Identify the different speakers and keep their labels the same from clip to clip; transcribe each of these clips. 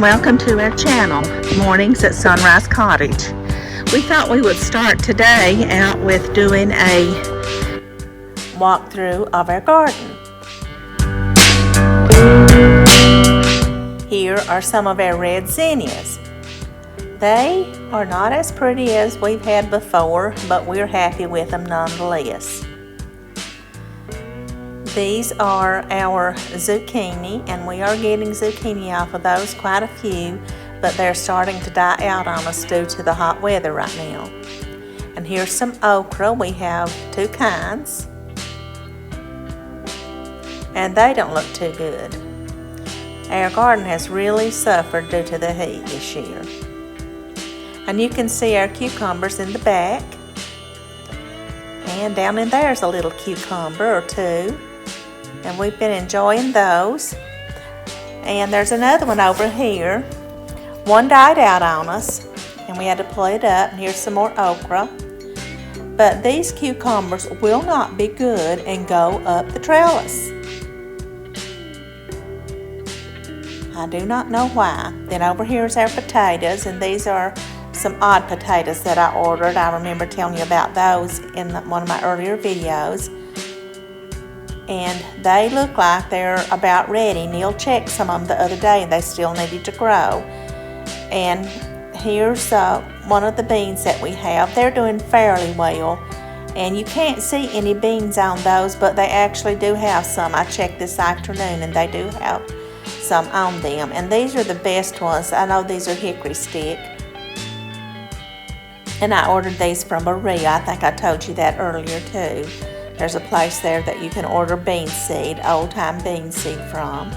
Speaker 1: Welcome to our channel, Mornings at Sunrise Cottage. We thought we would start today out with doing a walkthrough of our garden. Here are some of our red zinnias. They are not as pretty as we've had before, but we're happy with them nonetheless. These are our zucchini, and we are getting zucchini off of those, quite a few, but they're starting to die out on us due to the hot weather right now. And here's some okra. We have two kinds, and they don't look too good. Our garden has really suffered due to the heat this year. And you can see our cucumbers in the back, and down in there's a little cucumber or two. And we've been enjoying those. And there's another one over here. One died out on us, and we had to pull it up. And here's some more okra. But these cucumbers will not be good and go up the trellis. I do not know why. Then over here is our potatoes, and these are some odd potatoes that I ordered. I remember telling you about those in one of my earlier videos. And they look like they're about ready. Neil checked some of them the other day and they still needed to grow. And here's one of the beans that we have. They're doing fairly well. And you can't see any beans on those, but they actually do have some. I checked this afternoon and they do have some on them. And these are the best ones. I know these are hickory stick. And I ordered these from Maria. I think I told you that earlier too. There's a place there that you can order bean seed, old-time bean seed from.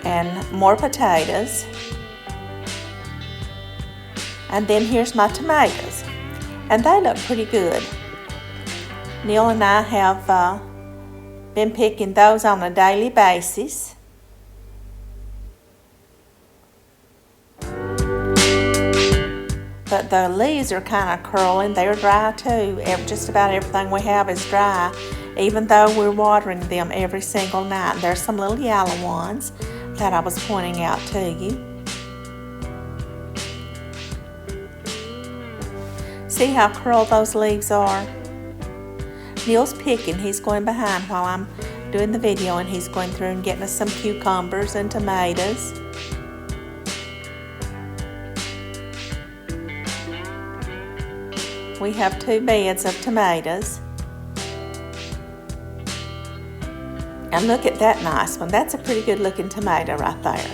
Speaker 1: And more potatoes. And then here's my tomatoes. And they look pretty good. Neil and I have been picking those on a daily basis. But the leaves are kind of curling. They're dry too. Just about everything we have is dry, even though we're watering them every single night. There's some little yellow ones that I was pointing out to you. See how curled those leaves are? Neil's picking. He's going behind while I'm doing the video, and he's going through and getting us some cucumbers and tomatoes. We have two beds of tomatoes. And look at that nice one. That's a pretty good looking tomato right there.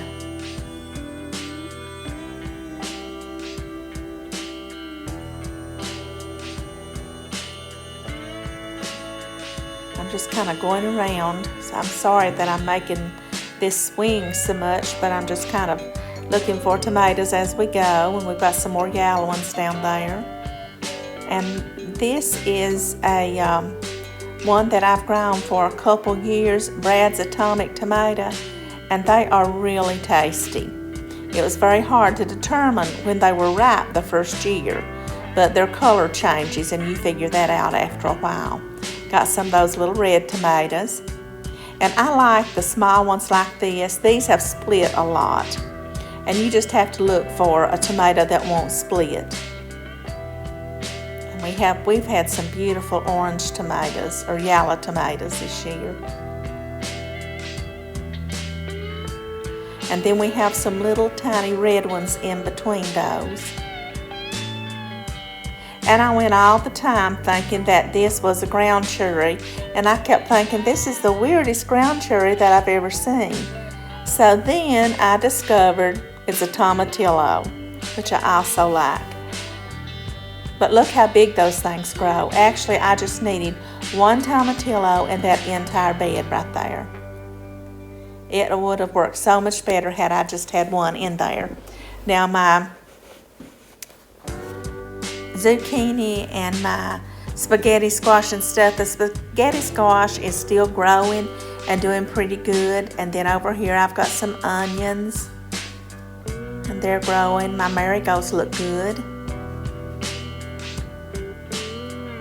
Speaker 1: I'm just kind of going around. So I'm sorry that I'm making this swing so much, but I'm just kind of looking for tomatoes as we go. And we've got some more yellow ones down there. And this is a one that I've grown for a couple years, Brad's Atomic Tomato, and they are really tasty. It was very hard to determine when they were ripe the first year, but their color changes and you figure that out after a while. Got some of those little red tomatoes. And I like the small ones like this. These have split a lot, and you just have to look for a tomato that won't split. We've had some beautiful orange tomatoes or yellow tomatoes this year. And then we have some little tiny red ones in between those. And I went all the time thinking that this was a ground cherry, and I kept thinking this is the weirdest ground cherry that I've ever seen. So then I discovered it's a tomatillo, which I also like. But look how big those things grow. Actually, I just needed one tomatillo in that entire bed right there. It would have worked so much better had I just had one in there. Now my zucchini and my spaghetti squash and stuff, the spaghetti squash is still growing and doing pretty good. And then over here I've got some onions, and they're growing. My marigolds look good.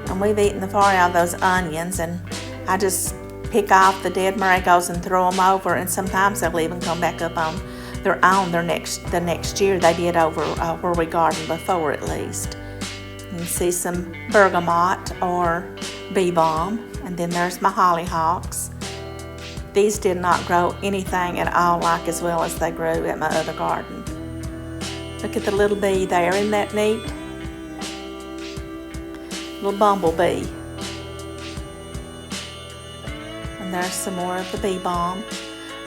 Speaker 1: And we've eaten the far out of those onions, and I just pick off the dead marigolds and throw them over, and sometimes they'll even come back up on their own the next year. They did over where we gardened before, at least. You can see some bergamot or bee balm, and then there's my hollyhocks. These did not grow anything at all like as well as they grew at my other garden. Look at the little bee there, isn't that neat? Little bumblebee. And there's some more of the bee balm.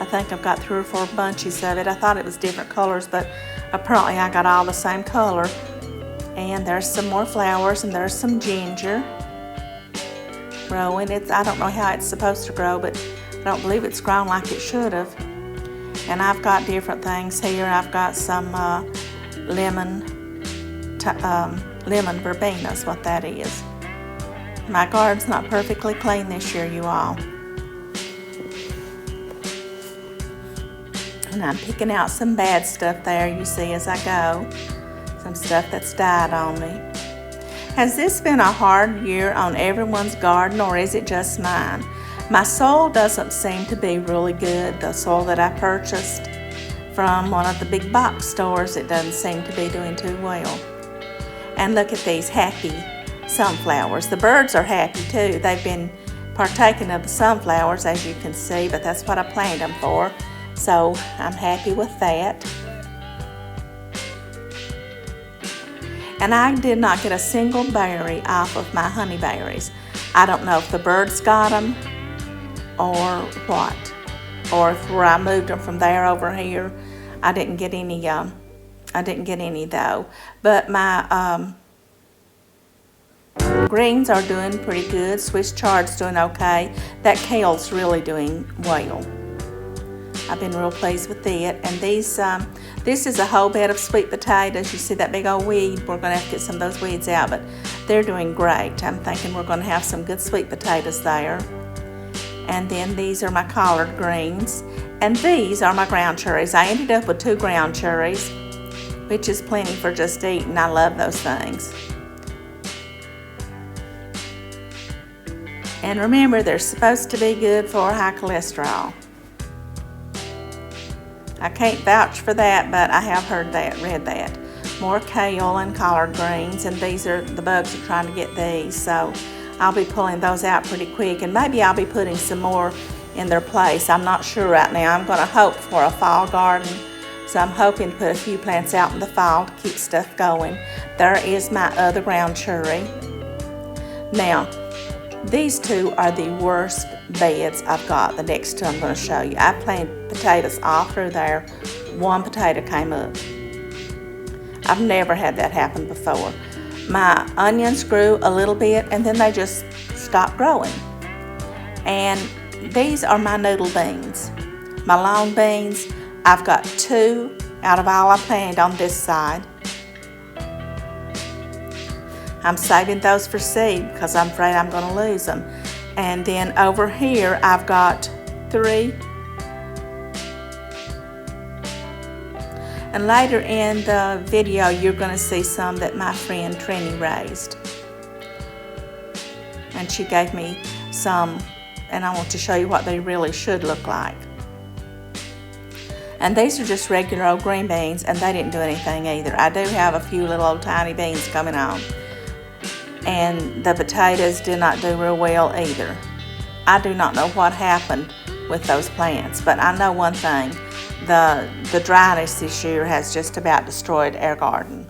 Speaker 1: I think I've got 3 or 4 bunches of it. I thought it was different colors, but apparently I got all the same color. And there's some more flowers, and there's some ginger growing. I don't know how it's supposed to grow, but I don't believe it's grown like it should have. And I've got different things here. I've got some lemon verbena is what that is. My garden's not perfectly clean this year, you all. And I'm picking out some bad stuff there, you see, as I go. Some stuff that's died on me. Has this been a hard year on everyone's garden, or is it just mine? My soil doesn't seem to be really good. The soil that I purchased from one of the big box stores, it doesn't seem to be doing too well. And look at these happy sunflowers. The birds are happy too. They've been partaking of the sunflowers, as you can see, but that's what I planted them for. So I'm happy with that. And I did not get a single berry off of my honeyberries. I don't know if the birds got them or what, or if where I moved them from there over here. I didn't get any though. But my greens are doing pretty good. Swiss chard's doing okay. That kale's really doing well. I've been real pleased with it. And these, this is a whole bed of sweet potatoes. You see that big old weed? We're going to have to get some of those weeds out, but they're doing great. I'm thinking we're going to have some good sweet potatoes there. And then these are my collard greens. And these are my ground cherries. I ended up with 2 ground cherries, which is plenty for just eating. I love those things. And remember, they're supposed to be good for high cholesterol. I can't vouch for that, but I have read that. More kale and collard greens, and these are, the bugs are trying to get these, so I'll be pulling those out pretty quick, and maybe I'll be putting some more in their place. I'm not sure right now. I'm going to hope for a fall garden, so I'm hoping to put a few plants out in the fall to keep stuff going. There is my other ground cherry. Now, these 2 are the worst beds I've got. The next 2 I'm going to show you. I planted potatoes all through there. 1 potato came up. I've never had that happen before. My onions grew a little bit, and then they just stopped growing. And these are my noodle beans. My long beans, I've got 2 out of all I planted on this side. I'm saving those for seed because I'm afraid I'm going to lose them. And then over here, I've got 3. And later in the video, you're going to see some that my friend Trini raised. And she gave me some, and I want to show you what they really should look like. And these are just regular old green beans, and they didn't do anything either. I do have a few little old tiny beans coming on. And the potatoes did not do real well either. I do not know what happened with those plants, but I know one thing. The dryness this year has just about destroyed our garden.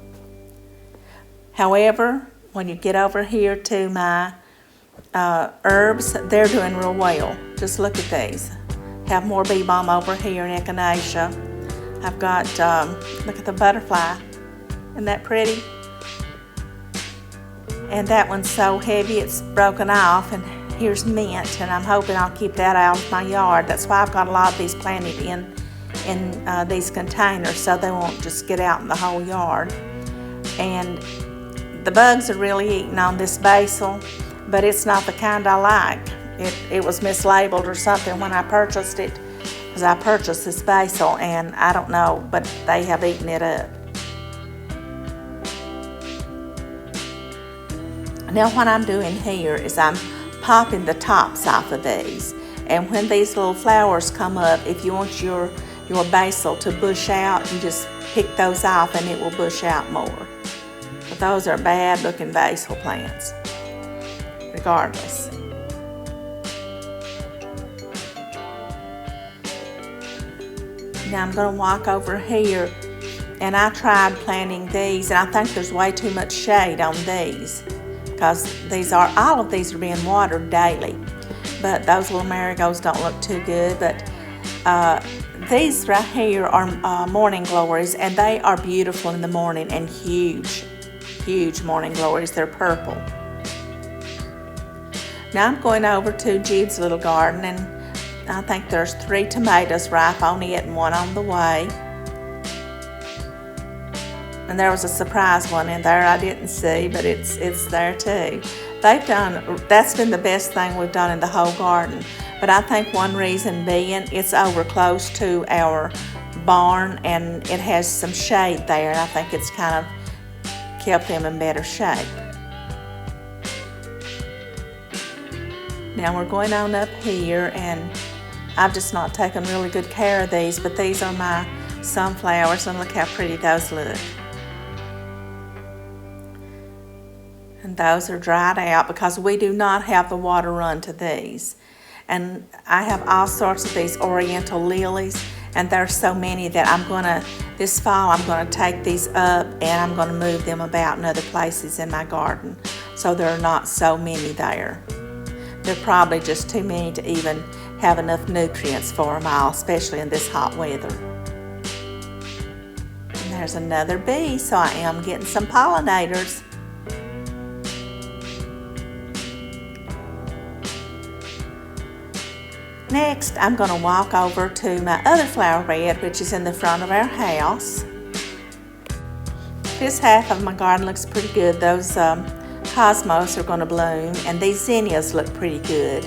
Speaker 1: However, when you get over here to my herbs, they're doing real well. Just look at these. Have more bee balm over here in echinacea. I've got, look at the butterfly. Isn't that pretty? And that one's so heavy it's broken off, and here's mint, and I'm hoping I'll keep that out of my yard. That's why I've got a lot of these planted in these containers, so they won't just get out in the whole yard. And the bugs are really eating on this basil, but it's not the kind I like. It was mislabeled or something when I purchased it, because I purchased this basil, and I don't know, but they have eaten it up. Now what I'm doing here is I'm popping the tops off of these, And when these little flowers come up, if you want your basil to bush out, you just pick those off and it will bush out more. But those are bad looking basil plants, regardless. Now I'm going to walk over here, and I tried planting these, and I think there's way too much shade on these because all of these are being watered daily. But those little marigolds don't look too good. But these right here are morning glories, and they are beautiful in the morning and huge, huge morning glories. They're purple. Now I'm going over to Jude's little garden, and I think there's 3 tomatoes ripe on it and 1 on the way. And there was a surprise one in there I didn't see, but it's there too. That's been the best thing we've done in the whole garden. But I think one reason being it's over close to our barn and it has some shade there, and I think it's kind of kept them in better shape. Now we're going on up here, and I've just not taken really good care of these, but these are my sunflowers, and look how pretty those look. And those are dried out because we do not have the water run to these. And I have all sorts of these oriental lilies, and there's so many that this fall I'm going to take these up and I'm going to move them about in other places in my garden. So there are not so many there. They're probably just too many to even have enough nutrients for them all, especially in this hot weather. And there's another bee, so I am getting some pollinators. Next, I'm going to walk over to my other flower bed, which is in the front of our house. This half of my garden looks pretty good. Those cosmos are going to bloom, and these zinnias look pretty good.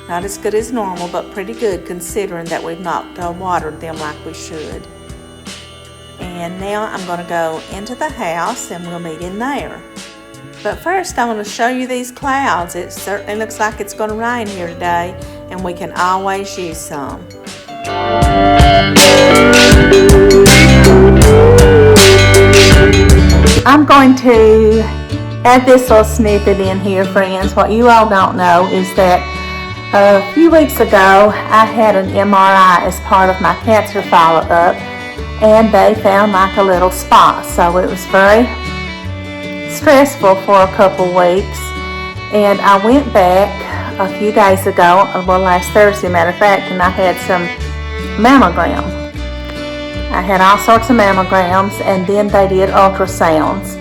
Speaker 1: Not as good as normal, but pretty good considering that we've not watered them like we should. And now I'm going to go into the house and we'll meet in there. But first I want to show you these clouds. It certainly looks like it's going to rain here today, and we can always use some. I'm going to add this little snippet in here, friends. What you all don't know is that a few weeks ago, I had an MRI as part of my cancer follow-up, and they found like a little spot. So it was very stressful for a couple weeks, and I went back a few days ago, well, last Thursday, matter of fact, and I had some mammogram. I had all sorts of mammograms, and then they did ultrasounds.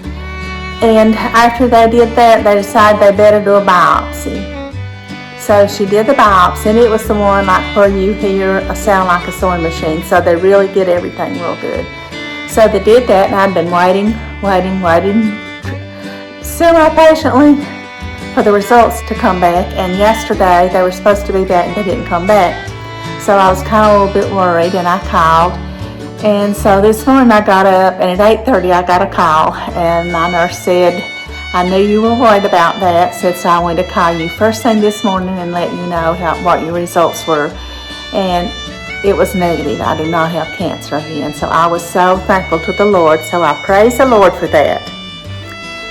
Speaker 1: And after they did that, they decided they better do a biopsy. So she did the biopsy, and it was the one like where you hear a sound like a sewing machine. So they really did everything real good. So they did that, and I'd been waiting semi-patiently for the results to come back. And yesterday they were supposed to be back, and they didn't come back. So I was kind of a little bit worried, and I called. And so this morning I got up, and at 8:30 I got a call, and my nurse said, I knew you were worried about that, so I wanted to call you first thing this morning and let you know what your results were. And it was negative. I do not have cancer again. So I was so thankful to the Lord. So I praise the Lord for that.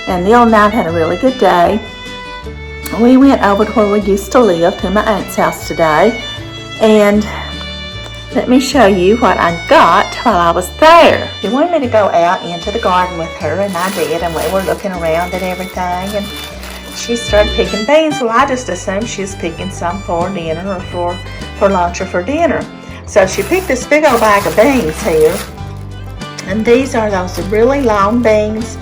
Speaker 1: And Neil and I had a really good day. We went over to where we used to live, to my aunt's house today. And let me show you what I got while I was there. She wanted me to go out into the garden with her, and I did, and we were looking around at everything, and she started picking beans. Well, I just assumed she was picking some for dinner or for lunch or for dinner. So she picked this big old bag of beans here, and these are those really long beans.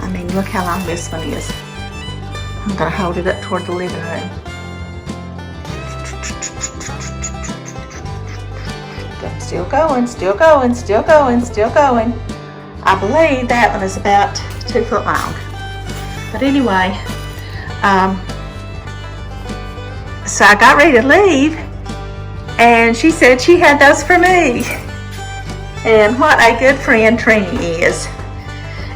Speaker 1: I mean, look how long this one is. I'm going to hold it up toward the living room. Still going, still going, still going, still going. I believe that one is about 2 foot long. But anyway, so I got ready to leave, and she said she had those for me. And what a good friend Trini is.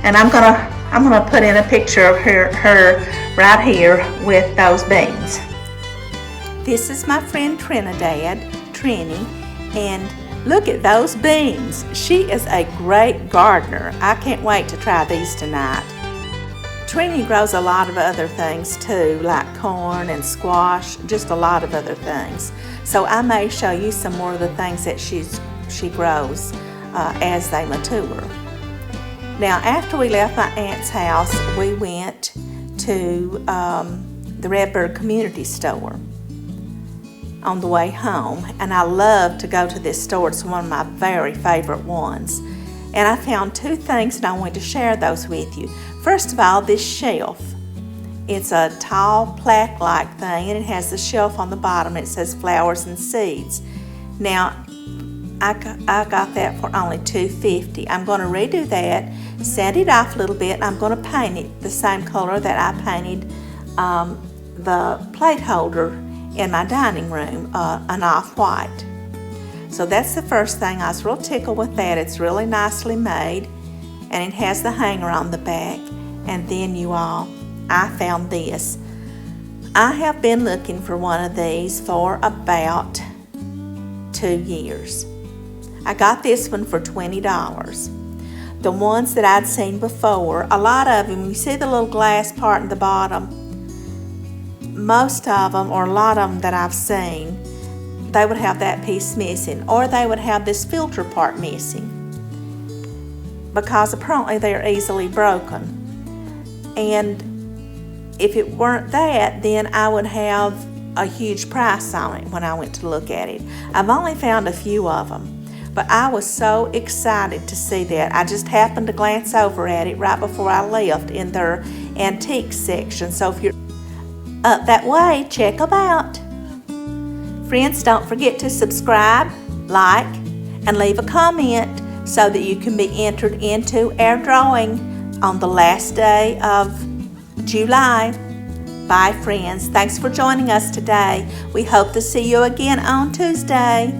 Speaker 1: And I'm gonna put in a picture of her right here with those beans. This is my friend Trinidad, Trini, and look at those beans. She is a great gardener. I can't wait to try these tonight. Trini grows a lot of other things too, like corn and squash, just a lot of other things. So I may show you some more of the things that she grows as they mature. Now, after we left my aunt's house, we went to the Redbird Community Store on the way home, and I love to go to this store. It's one of my very favorite ones. And I found two things, and I want to share those with you. First of all, this shelf. It's a tall plaque-like thing, and it has the shelf on the bottom. It says flowers and seeds. Now, I got that for only $2.50. I'm going to redo that, sand it off a little bit, and I'm going to paint it the same color that I painted the plate holder in my dining room, an off-white. So that's the first thing. I was real tickled with that. It's really nicely made, and it has the hanger on the back. And then you all, I found this. I have been looking for one of these for about 2 years. I got this one for $20. The ones that I'd seen before, a lot of them, you see the little glass part in the bottom? Most of them, or a lot of them that I've seen, they would have that piece missing, or they would have this filter part missing, because apparently they're easily broken. And if it weren't that, then I would have a huge price on it when I went to look at it. I've only found a few of them, but I was so excited to see that. I just happened to glance over at it right before I left in their antique section. So if you're up that way, check them out. Friends, don't forget to subscribe, like, and leave a comment so that you can be entered into our drawing on the last day of July. Bye, friends. Thanks for joining us today. We hope to see you again on Tuesday.